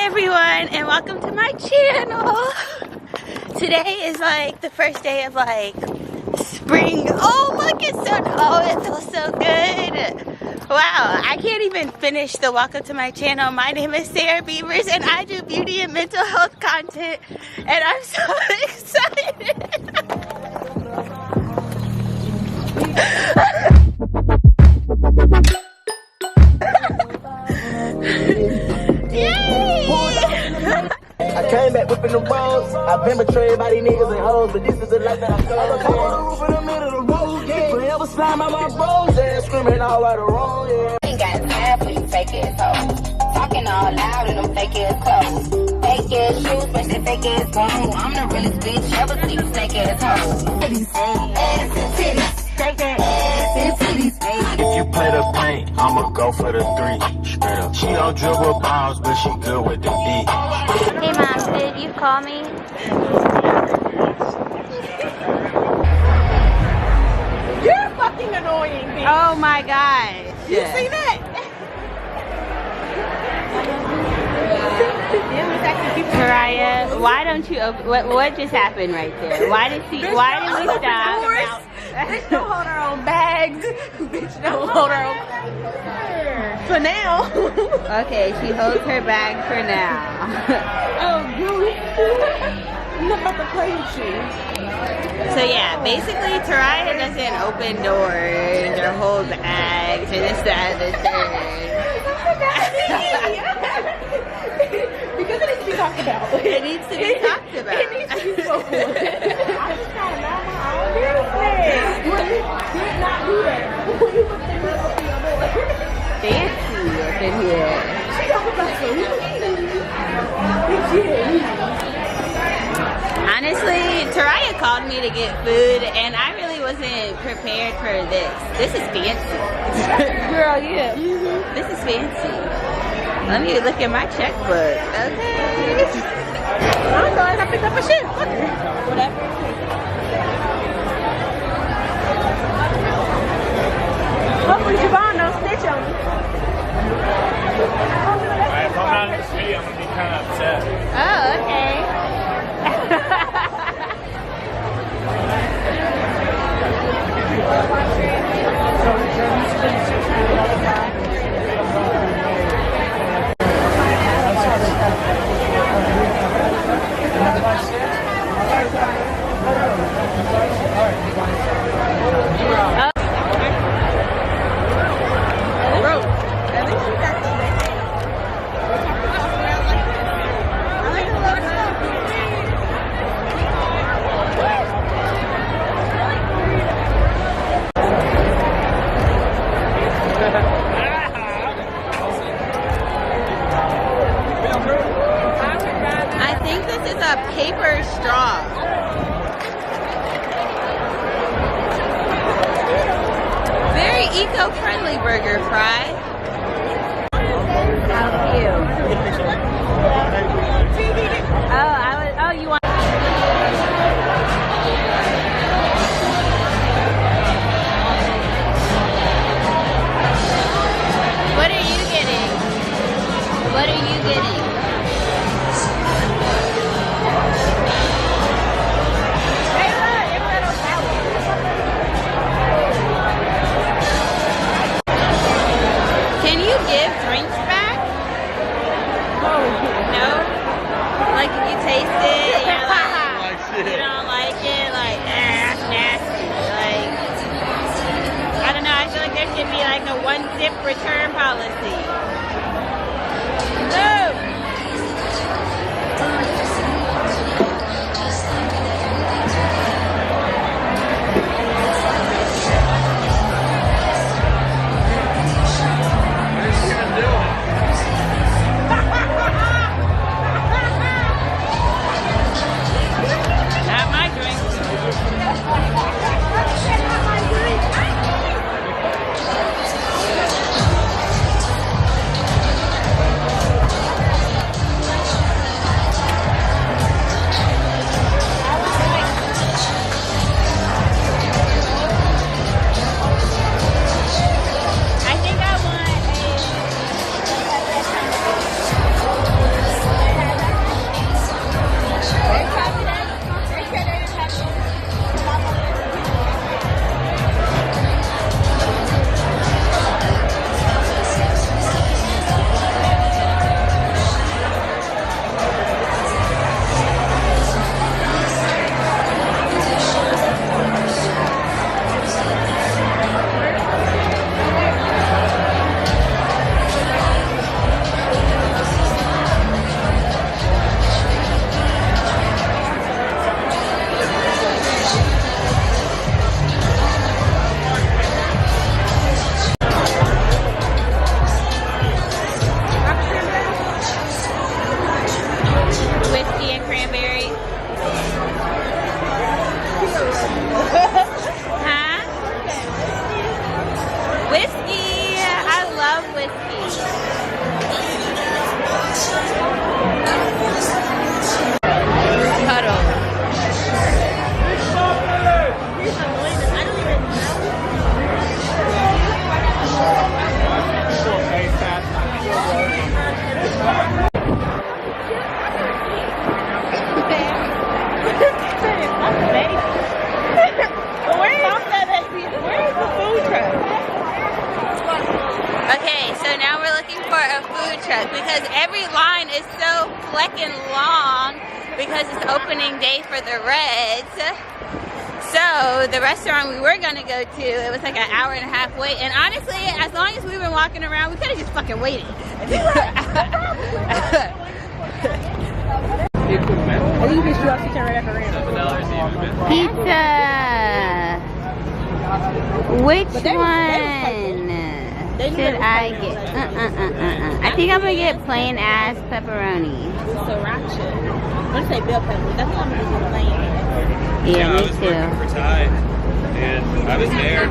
everyone, and welcome to my channel. Today is like the first day of like spring. Oh look, it's so, oh it feels so good. Wow, I can't even finish the welcome to my channel. My name is Sarah Beavers and I do beauty and mental health content, and I'm so excited. I came back whipping the balls. I've been betrayed by these niggas and hoes, but this is the life that I feel. I'm on the roof in the middle of the road, yeah. Forever slime on my bros, yeah. Screaming all right or wrong, yeah. Ain't got time for you fake ass hoes. Talking all loud in them fake ass clothes. Fake ass shoes, but that fake ass bone. I'm the realest bitch ever see you fake ass hoes. Ass and titties. Fake ass and titties. If you play the paint, I'ma go for the three. Straight up. She don't dribble balls, but she good with the D. Hey mom, did you call me? You're fucking annoying, bitch. Oh my gosh. You see that? Mariah, why don't you open, what just happened right there? Why did we stop? Bitch don't hold her own bags. Bitch don't hold her own. For now. Okay, she holds her bag for now. Oh, I'm not about to play with you. So yeah, basically Taraya doesn't open doors or hold bags or this, that, and the third. Because it needs to be talked about. It needs to be talked about. It needs to be spoken. I just kind of mind my own business. You did not do that. When you looked at me up in your door. Fancy up in here. She talking about some. Honestly, Taraya called me to get food and I really wasn't prepared for this. This is fancy. Girl, yeah. This is fancy. Let me look at my checkbook. Okay. I don't know, I picked up a shit. Whatever. Hopefully Javon don't snitch on me. If I'm not in this video, I'm gonna be kind of upset. Oh, okay. I think this is a paper straw. Very eco-friendly burger fry. How cute. Oh, you want What are you getting? What are you getting? Can you give drinks back? No? Like if you taste it and you're like, you don't like it, like, that's nasty. Like, I don't know, I feel like there should be like a one-zip return policy. No! Not my drink. food truck because every line is so flecking long because it's opening day for the Reds. So the restaurant we were gonna go to, it was like an hour and a half wait. And honestly, as long as we've been walking around, we could have just fucking waited. Pizza. Which one should I get? I think I'm gonna get plain ass pepperoni. Sriracha. Let's say bell pepper. That's what I'm gonna do. Yeah, me I was too. working for Thai, and I was there